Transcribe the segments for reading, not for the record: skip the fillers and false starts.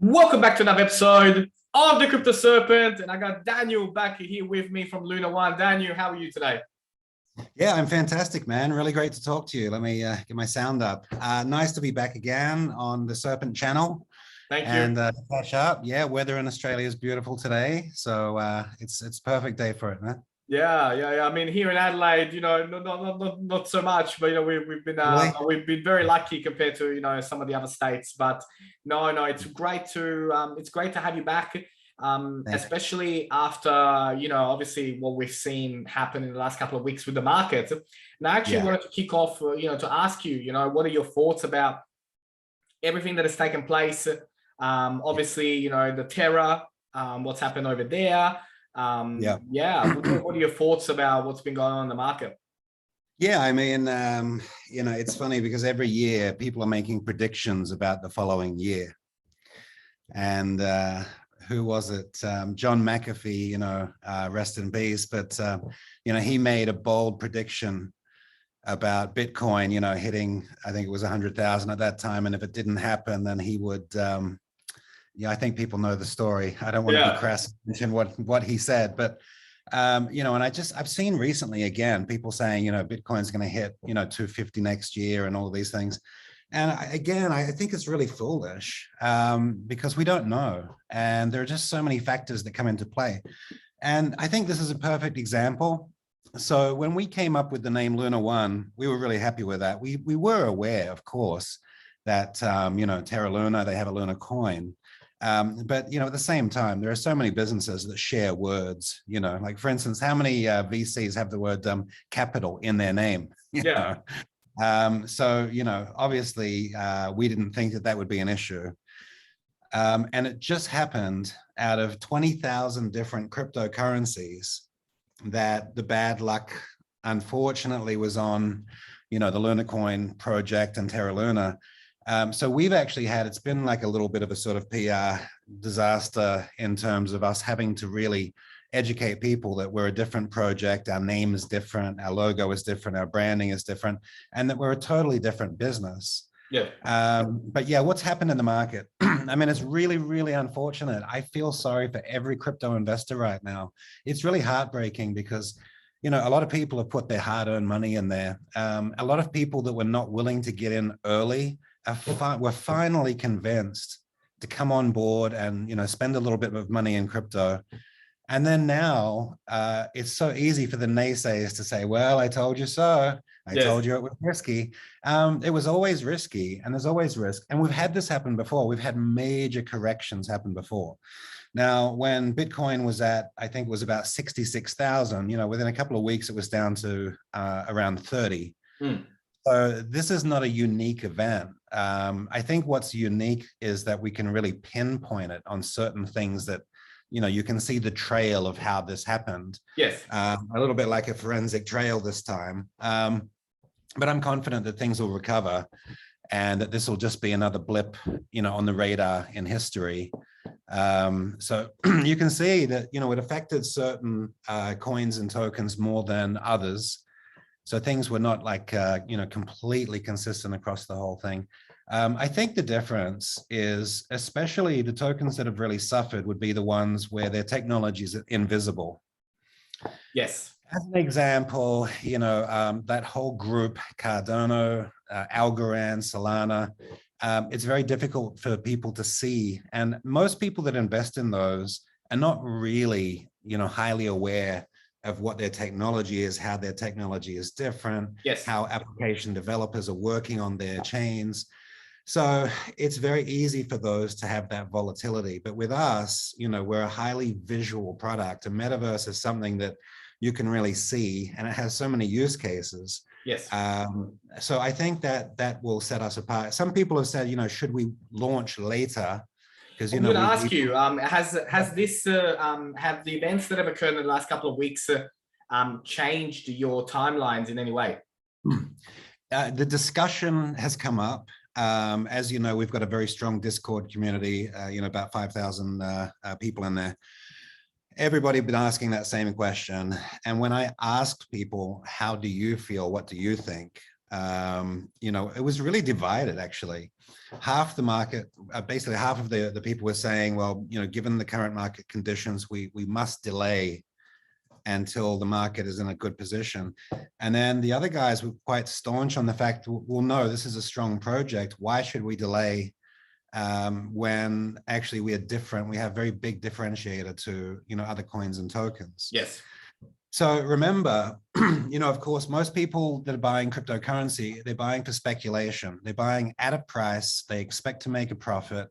Welcome back to another episode of the Crypto Serpent, and I got Daniel back here with me from Lunar One. Daniel, how are you today? Yeah, I'm fantastic, man. Really great to talk to you. Let me get my sound up. Nice to be back again on the Serpent channel. Thank you. And catch up. Yeah, weather in Australia is beautiful today, so it's perfect day for it, man. Yeah. I mean, here in Adelaide, not so much, but we've been very lucky compared to some of the other states. But no, it's great to have you back, especially after obviously what we've seen happen in the last couple of weeks with the market. And I actually wanted to kick off, to ask you, what are your thoughts about everything that has taken place? Obviously, the terror, what's happened over there. What are your thoughts about what's been going on in the market? Yeah, I mean, it's funny because every year people are making predictions about the following year. And who was it? John McAfee, rest in peace. But, he made a bold prediction about Bitcoin, hitting, I think it was 100,000 at that time. And if it didn't happen, then he would, I think people know the story. I don't want to be crass in what he said, but, and I've seen recently, again, people saying, Bitcoin's going to hit, 250 next year and all of these things. And I think it's really foolish because we don't know. And there are just so many factors that come into play. And I think this is a perfect example. So when we came up with the name Lunar One, we were really happy with that. We were aware, of course, that, Terra Luna, they have a Lunar coin. But, at the same time, there are so many businesses that share words, like, for instance, how many VCs have the word capital in their name? So, obviously, we didn't think that would be an issue. And it just happened out of 20,000 different cryptocurrencies that the bad luck, unfortunately, was on, the Lunar coin project and Terra Luna. So we've actually it's been like a little bit of a sort of PR disaster in terms of us having to really educate people that we're a different project, our name is different, our logo is different, our branding is different, and that we're a totally different business. But what's happened in the market? I mean, it's really, really unfortunate. I feel sorry for every crypto investor right now. It's really heartbreaking because, a lot of people have put their hard-earned money in there. A lot of people that were not willing to get in early were finally convinced to come on board and spend a little bit of money in crypto. And then now it's so easy for the naysayers to say, well, I told you so. I told you it was risky. It was always risky, and there's always risk. And we've had this happen before. We've had major corrections happen before. Now, when Bitcoin was at, I think it was about 66,000, within a couple of weeks, it was down to around 30. So this is not a unique event. I think what's unique is that we can really pinpoint it on certain things that, you can see the trail of how this happened. A little bit like a forensic trail this time. But I'm confident that things will recover and that this will just be another blip, on the radar in history. So you can see that, it affected certain coins and tokens more than others. So things were not like, completely consistent across the whole thing. I think the difference is, especially the tokens that have really suffered would be the ones where their technology is invisible. Yes. As an example, that whole group, Cardano, Algorand, Solana, it's very difficult for people to see. And most people that invest in those are not really, highly aware of what their technology is, how their technology is different, how application developers are working on their chains. So it's very easy for those to have that volatility. But with us, we're a highly visual product. A metaverse is something that you can really see, and it has so many use cases. So I think that will set us apart. Some people have said, should we launch later? Because I'm going to ask you, have the events that have occurred in the last couple of weeks changed your timelines in any way? The discussion has come up. As you know, we've got a very strong Discord community, about 5,000 people in there. Everybody been asking that same question. And when I asked people, how do you feel? What do you think? it was really divided, actually. Half the market, basically half of the people were saying, well, given the current market conditions, we must delay until the market is in a good position. And then the other guys were quite staunch on the fact, well, no, this is a strong project. Why should we delay when actually we are different? We have very big differentiator to, other coins and tokens. Yes. So remember, of course, most people that are buying cryptocurrency, they're buying for speculation. They're buying at a price. They expect to make a profit.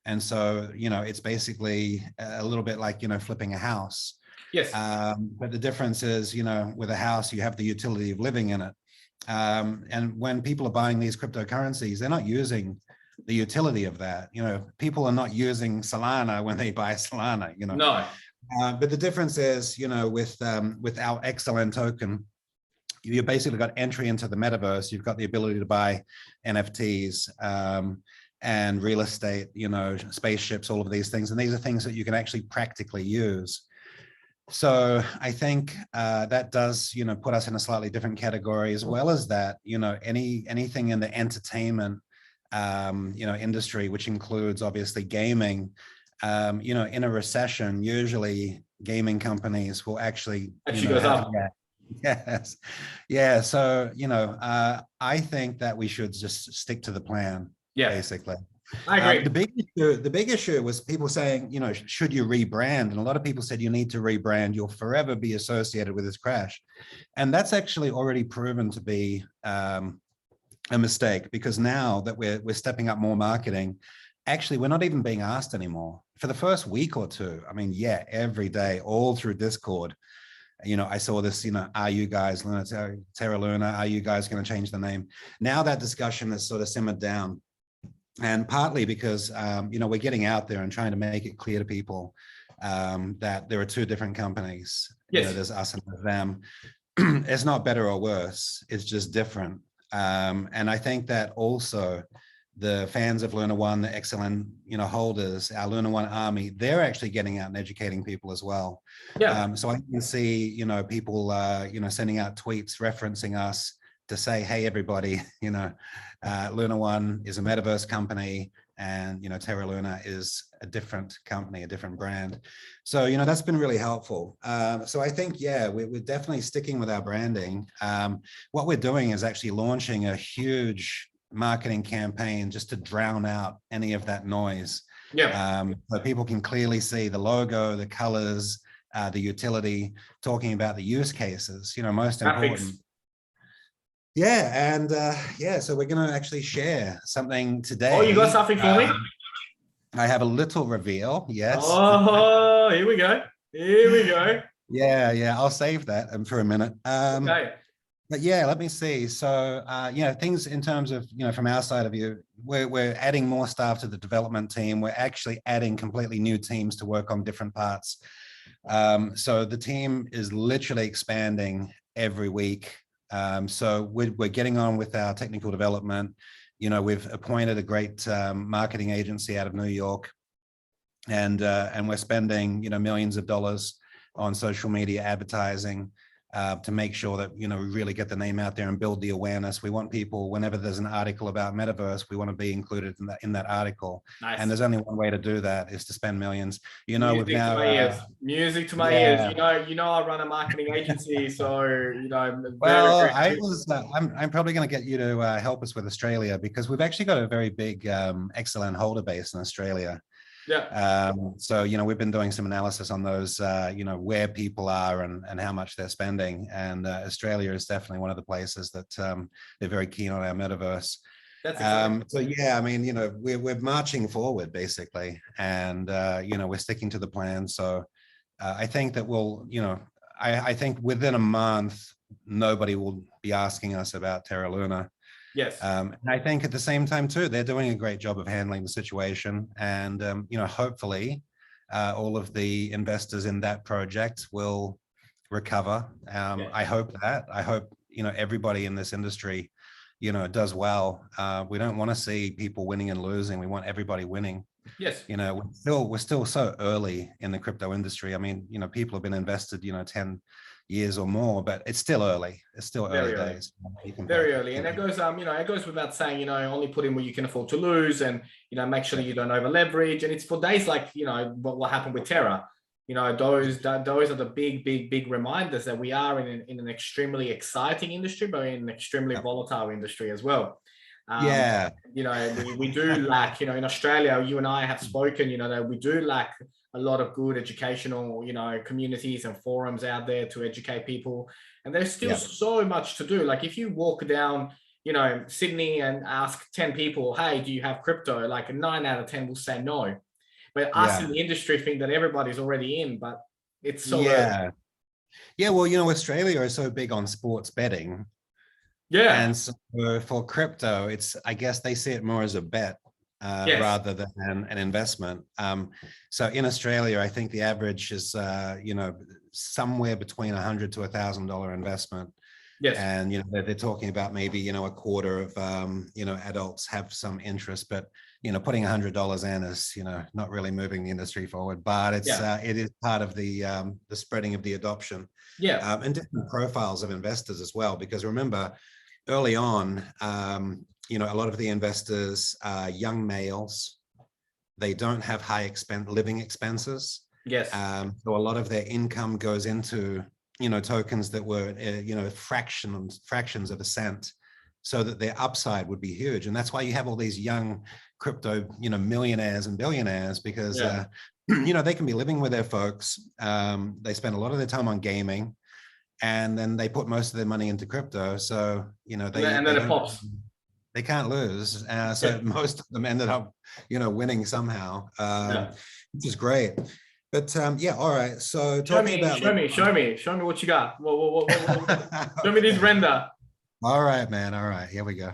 And so, it's basically a little bit like, flipping a house. Yes. But the difference is, with a house, you have the utility of living in it. And when people are buying these cryptocurrencies, they're not using the utility of that. People are not using Solana when they buy Solana, No. But the difference is, with our XLN token, you basically got entry into the metaverse. You've got the ability to buy NFTs and real estate, spaceships, all of these things. And these are things that you can actually practically use. So I think that does, put us in a slightly different category, as well as that, anything in the entertainment, industry, which includes obviously gaming. In a recession, usually gaming companies will actually goes up. Yes. Yeah. So, I think that we should just stick to the plan, basically. I agree. The big issue was people saying, should you rebrand? And a lot of people said you need to rebrand. You'll forever be associated with this crash. And that's actually already proven to be a mistake, because now that we're stepping up more marketing, actually, we're not even being asked anymore. For the first week or two, every day, all through Discord, I saw this, are you guys Terra Luna? Are you guys going to change the name? Now that discussion has sort of simmered down. And partly because, we're getting out there and trying to make it clear to people that there are two different companies. Yes. There's us and them. It's not better or worse. It's just different. And I think that also the fans of Lunar One, the XLN, holders, our Lunar One army, they're actually getting out and educating people as well. Yeah. So I can see, people, sending out tweets referencing us to say, hey, everybody, Lunar One is a metaverse company, and, Terra Luna is a different company, a different brand. So, that's been really helpful. So I think, we're definitely sticking with our branding. What we're doing is actually launching a huge marketing campaign just to drown out any of that noise. So people can clearly see the logo, the colors, the utility, talking about the use cases, most important. And so we're going to actually share something today. Oh, you got something for me? I have a little reveal. Yes. Oh, here we go. Yeah, I'll save that for a minute. Okay. But let me see. So, things in terms of, from our side of you, we're adding more staff to the development team. We're actually adding completely new teams to work on different parts. So the team is literally expanding every week. So we're getting on with our technical development. We've appointed a great marketing agency out of New York, and we're spending, millions of dollars on social media advertising to make sure that, we really get the name out there and build the awareness. We want people, whenever there's an article about metaverse, we want to be included in that article. Nice. And there's only one way to do that, is to spend millions. Music to my ears. I run a marketing agency, so well, I'm probably going to get you to help us with Australia, because we've actually got a very big XLN holder base in Australia. So we've been doing some analysis on those, where people are and how much they're spending, and Australia is definitely one of the places that they're very keen on our metaverse. So we're marching forward, basically, and we're sticking to the plan. So I think that we'll, I think within a month nobody will be asking us about Terra Luna. Yes. And I think at the same time too, they're doing a great job of handling the situation, and hopefully all of the investors in that project will recover. I hope everybody in this industry does well. We don't want to see people winning and losing. We want everybody winning. Yes. We're still so early in the crypto industry. I mean, people have been invested 10 years or more, but it's still early. It's still early days. Very early. And it goes, it goes without saying, only put in what you can afford to lose, and, make sure that you don't over leverage. And it's for days like, what happened with Terra. Those are the big reminders that we are in an extremely exciting industry, but in an extremely volatile industry as well. We do lack, in Australia, you and I have spoken, that we do lack a lot of good educational, communities and forums out there to educate people. And there's still so much to do. Like if you walk down, Sydney and ask 10 people, hey, do you have crypto? Like 9 out of 10 will say no. But us in the industry think that everybody's already in, but it's so early. Yeah, well, Australia is so big on sports betting. Yeah. And so for crypto, I guess they see it more as a bet rather than an investment. So in Australia, I think the average is, somewhere between $100 to $1,000 investment. Yes. And, they're talking about maybe, a quarter of, adults have some interest, but, putting $100 in is, not really moving the industry forward, but it is part of the spreading of the adoption. Yeah. And different profiles of investors as well, because remember, early on, a lot of the investors are young males. They don't have high living expenses. Yes. So a lot of their income goes into, tokens that were, fractions of a cent, so that their upside would be huge. And that's why you have all these young crypto, millionaires and billionaires, because, they can be living with their folks. They spend a lot of their time on gaming, and then they put most of their money into crypto. So, they can't lose. So most of them ended up, winning somehow, which is great. But all right. So show me what you got. Whoa. Show me this render. All right, man. All right, here we go.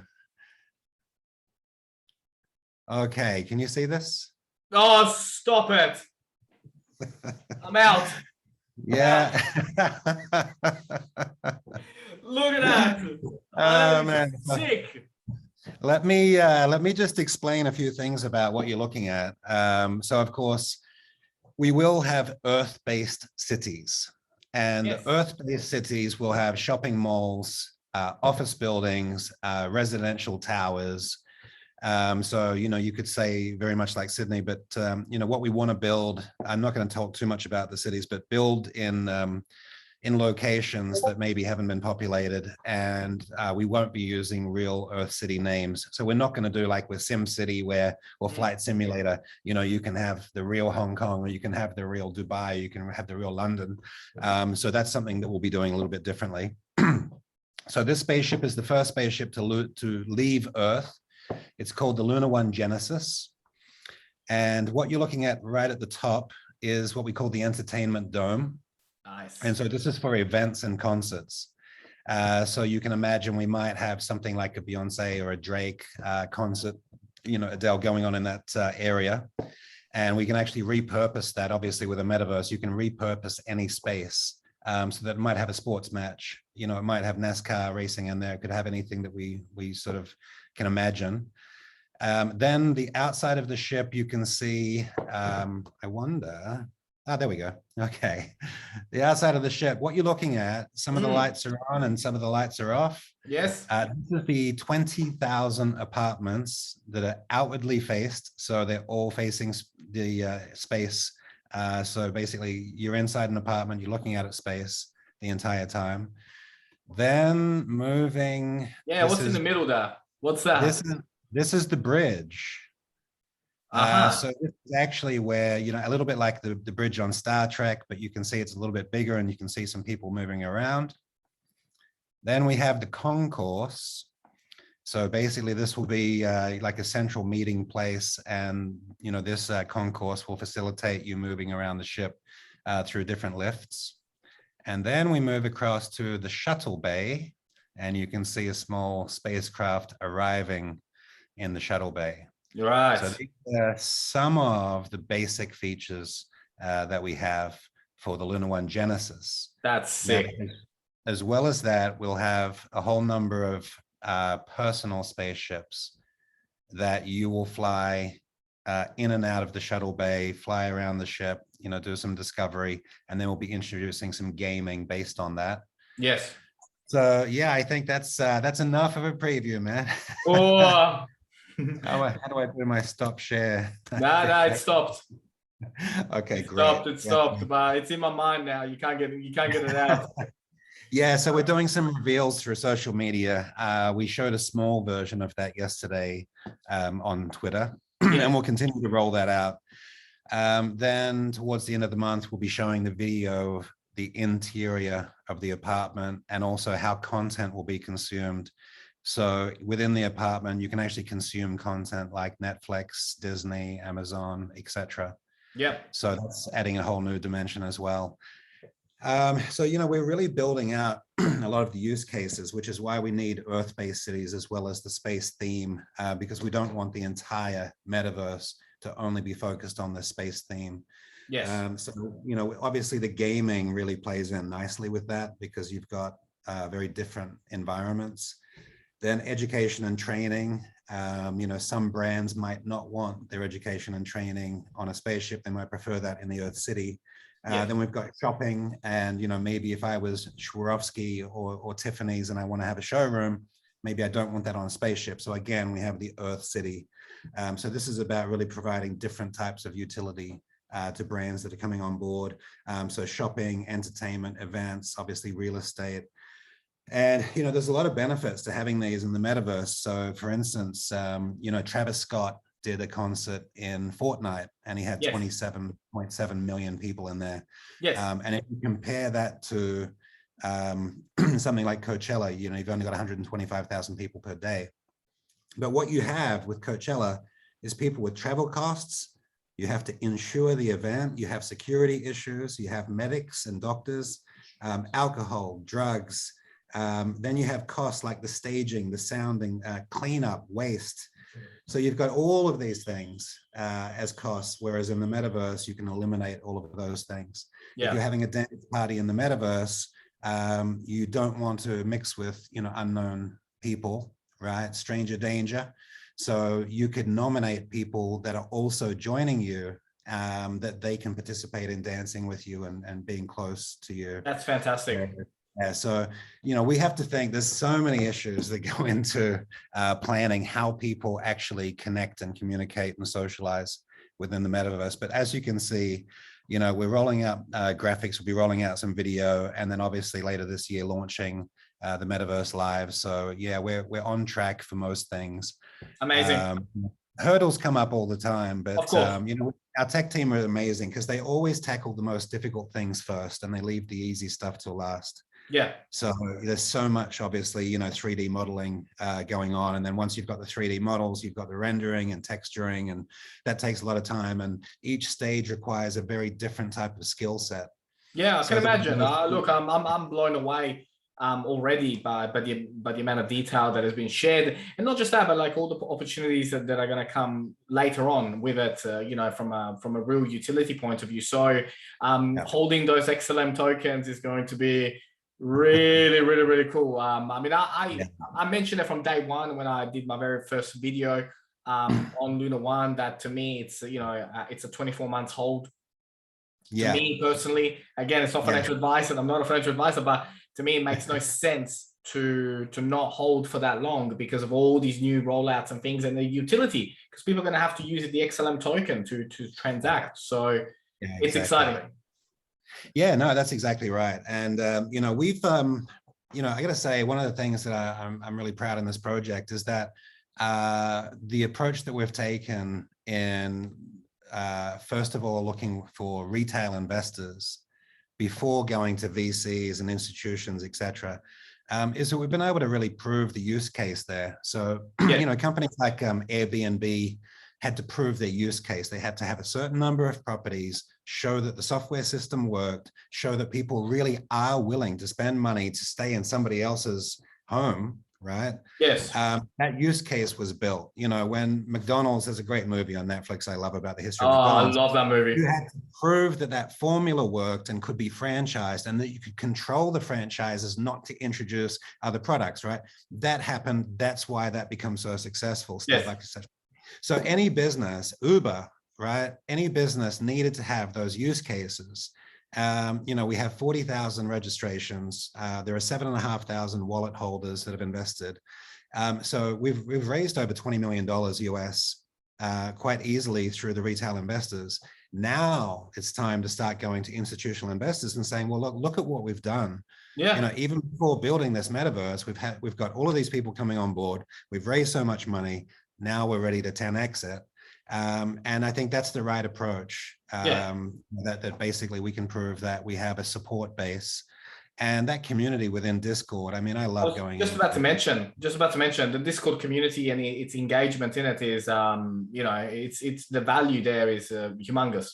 Okay, can you see this? Oh, stop it. I'm out. Yeah. Look at that. Oh, man. Sick. Let me just explain a few things about what you're looking at. So of course, we will have Earth-based cities, and Earth-based cities will have shopping malls, office buildings, residential towers. So, you could say very much like Sydney, but, what we want to build, I'm not going to talk too much about the cities, but build in locations that maybe haven't been populated, and we won't be using real Earth city names. So we're not going to do like with SimCity or Flight Simulator, you can have the real Hong Kong, or you can have the real Dubai, you can have the real London. So that's something that we'll be doing a little bit differently. So this spaceship is the first spaceship to leave Earth. It's called the Lunar One Genesis. And what you're looking at right at the top is what we call the entertainment dome. Nice. And so this is for events and concerts. So you can imagine we might have something like a Beyonce or a Drake concert, Adele going on in that area. And we can actually repurpose that. Obviously with a metaverse, you can repurpose any space. So that it might have a sports match, it might have NASCAR racing in there. It could have anything that we sort of can imagine. Then the outside of the ship, you can see, I wonder, there we go. Okay. The outside of the ship, what you're looking at, some of the lights are on and some of the lights are off. Yes. This is the 20,000 apartments that are outwardly faced. So they're all facing the space. So basically you're inside an apartment, you're looking out at space the entire time. Then moving. Yeah, what's in the middle there? What's that? This is the bridge. So this is actually where, a little bit like the bridge on Star Trek, but you can see it's a little bit bigger and you can see some people moving around. Then we have the concourse. So basically this will be like a central meeting place, and this concourse will facilitate you moving around the ship through different lifts. And then we move across to the shuttle bay, and you can see a small spacecraft arriving in the shuttle bay. Right. So these are some of the basic features that we have for the Lunar One Genesis. That's sick. Now, as well as that, we'll have a whole number of personal spaceships that you will fly in and out of the shuttle bay, fly around the ship, do some discovery, and then we'll be introducing some gaming based on that. Yes. So yeah, I think that's enough of a preview, man. Oh. How do I do my stop share? No, it stopped. Okay, It great. stopped. It stopped, but it's in my mind now. You can't get it out. Yeah, so we're doing some reveals through social media. We showed a small version of that yesterday on Twitter, and we'll continue to roll that out. Then towards the end of the month, we'll be showing the video of the interior of the apartment and also how content will be consumed. So within the apartment, you can actually consume content like Netflix, Disney, Amazon, etc. Yep. So that's adding a whole new dimension as well. So, we're really building out a lot of the use cases, which is why we need Earth-based cities as well as the space theme, because we don't want the entire metaverse to only be focused on the space theme. Yes. So, obviously the gaming really plays in nicely with that because you've got very different environments. Then education and training, some brands might not want their education and training on a spaceship. They might prefer that in the Earth City. Then we've got shopping, and maybe if I was Swarovski or Tiffany's and I want to have a showroom, maybe I don't want that on a spaceship. So again, we have the Earth City. So this is about really providing different types of utility to brands that are coming on board. So shopping, entertainment, events, obviously real estate. And, there's a lot of benefits to having these in the metaverse. So for instance, Travis Scott did a concert in Fortnite and he had 27.7 million people in there. Yes. And if you compare that to something like Coachella, you've only got 125,000 people per day. But what you have with Coachella is people with travel costs. You have to insure the event. You have security issues. You have medics and doctors, alcohol, drugs. Then you have costs like the staging, the sounding, cleanup, waste. So you've got all of these things as costs, whereas in the metaverse, you can eliminate all of those things. Yeah. If you're having a dance party in the metaverse, you don't want to mix with, unknown people, right? Stranger danger. So you could nominate people that are also joining you, that they can participate in dancing with you and being close to you. That's fantastic. Yeah, so, we have to think there's so many issues that go into planning how people actually connect and communicate and socialize within the metaverse. But as you can see, we're rolling out graphics, we'll be rolling out some video, and then obviously later this year launching the Metaverse Live. So yeah, we're on track for most things. Amazing. Hurdles come up all the time, but our tech team are amazing because they always tackle the most difficult things first and they leave the easy stuff till last. Yeah. So there's so much, obviously, 3D modeling going on. And then once you've got the 3D models, you've got the rendering and texturing, and that takes a lot of time. And each stage requires a very different type of skill set. Yeah, I can imagine. Look, I'm blown away already by the amount of detail that has been shared, and not just that, but like all the opportunities that are going to come later on with it. From a real utility point of view. So holding those XLM tokens is going to be really, really, really cool. I mentioned it from day one when I did my very first video on LunaOne, that to me it's it's a 24 months hold. To me personally, again, it's not financial advice, and I'm not a financial advisor, but to me it makes no sense to not hold for that long because of all these new rollouts and things and the utility, because people are going to have to use the XLM token to transact. So it's exciting. Yeah, no, that's exactly right. And, we've, I got to say, one of the things that I'm really proud in this project is that the approach that we've taken in, first of all, looking for retail investors before going to VCs and institutions, et cetera, is that we've been able to really prove the use case there. So, companies like Airbnb had to prove their use case. They had to have a certain number of properties, show that the software system worked, show that people really are willing to spend money to stay in somebody else's home, right? Yes. That use case was built. When McDonald's, there's a great movie on Netflix I love about the history of McDonald's. I love that movie. You had to prove that formula worked and could be franchised, and that you could control the franchises not to introduce other products, right? That happened. That's why that becomes so successful. Stuff like such. So any business, Uber, right? Any business needed to have those use cases. You know, we have 40,000 registrations. There are 7,500 wallet holders that have invested. So we've raised over $20 million US quite easily through the retail investors. Now it's time to start going to institutional investors and saying, well, look at what we've done. Yeah. You know, even before building this metaverse, we've got all of these people coming on board. We've raised so much money. Now we're ready to 10x it. And I think that's the right approach. That basically we can prove that we have a support base and that community within Discord. I mean, I love going. Just about to mention the Discord community and its engagement in it is, you know, it's the value there is humongous.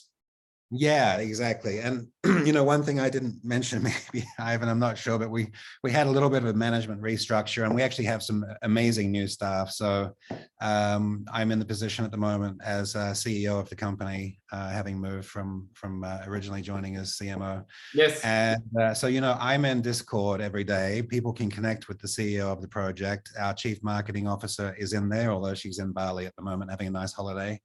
Yeah, exactly. And, you know, one thing I didn't mention, maybe, Ivan, I'm not sure, but we had a little bit of a management restructure and we actually have some amazing new staff. So I'm in the position at the moment as CEO of the company, having moved from originally joining as CMO. Yes. And so, you know, I'm in Discord every day. People can connect with the CEO of the project. Our chief marketing officer is in there, although she's in Bali at the moment, having a nice holiday.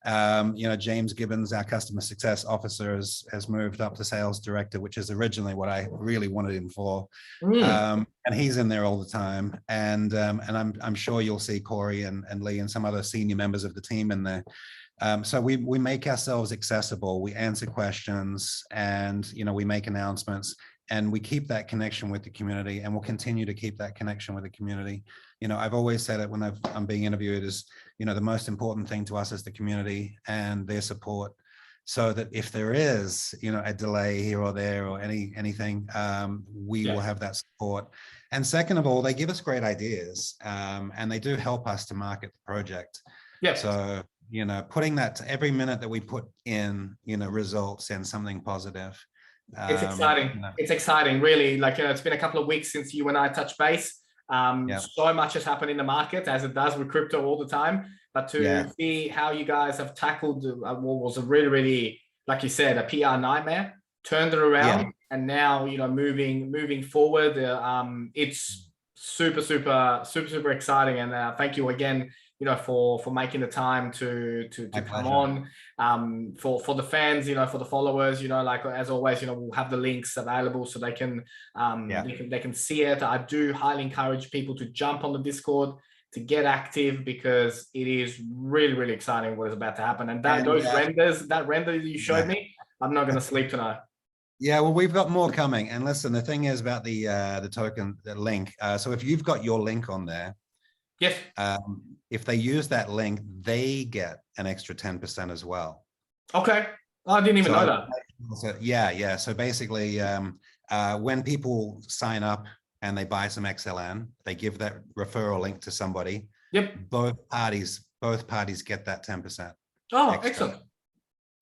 You know, James Gibbons, our customer success officer, has moved up to sales director, which is originally what I really wanted him for. And he's in there all the time. And I'm sure you'll see Corey and Lee and some other senior members of the team in there. So we make ourselves accessible. We answer questions, and you know, we make announcements, and we keep that connection with the community, and we'll continue to keep that connection with the community. You know, I've always said it when I'm being interviewed is, you know, the most important thing to us is the community and their support, so that if there is, you know, a delay here or there or anything, we will have that support. And second of all, they give us great ideas, and they do help us to market the project. Yeah. So, you know, putting that to every minute that we put in, you know, results in something positive. It's exciting. You know. It's exciting, really. Like, you know, it's been a couple of weeks since you and I touched base. So much has happened in the market, as it does with crypto all the time. But to see how you guys have tackled what was a really, really, like you said, a PR nightmare, turned it around, and now, you know, moving forward, it's super exciting. And thank you again, you know, for making the time to come on. For the fans, you know, for the followers, you know, like as always, you know, we'll have the links available so they can they can see it. I do highly encourage people to jump on the Discord, to get active, because it is really exciting what is about to happen. And that render you showed me, I'm not going to sleep tonight. Yeah, well, we've got more coming. And listen, the thing is about the token, the link. So if you've got your link on there, yes. If they use that link, they get an extra 10% as well. Okay. Oh, I didn't even know that. So, yeah. So basically, when people sign up and they buy some XLN, they give that referral link to somebody. Yep. Both parties get that 10%. Oh, extra. Excellent.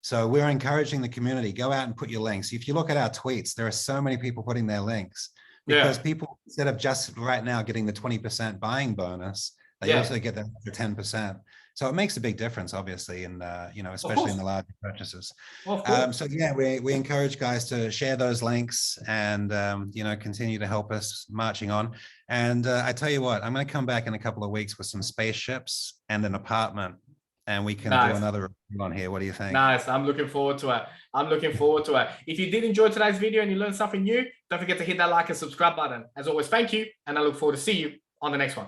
So we're encouraging the community, go out and put your links. If you look at our tweets, there are so many people putting their links, because people, instead of just right now getting the 20% buying bonus, they also get the 10%. So it makes a big difference, obviously, and you know, especially in the larger purchases. So yeah, we encourage guys to share those links and you know, continue to help us marching on. And I tell you what, I'm going to come back in a couple of weeks with some spaceships and an apartment, and we can do another review on here. What do you think? Nice. I'm looking forward to it. If you did enjoy today's video and you learned something new, don't forget to hit that like and subscribe button. As always, thank you, and I look forward to see you on the next one.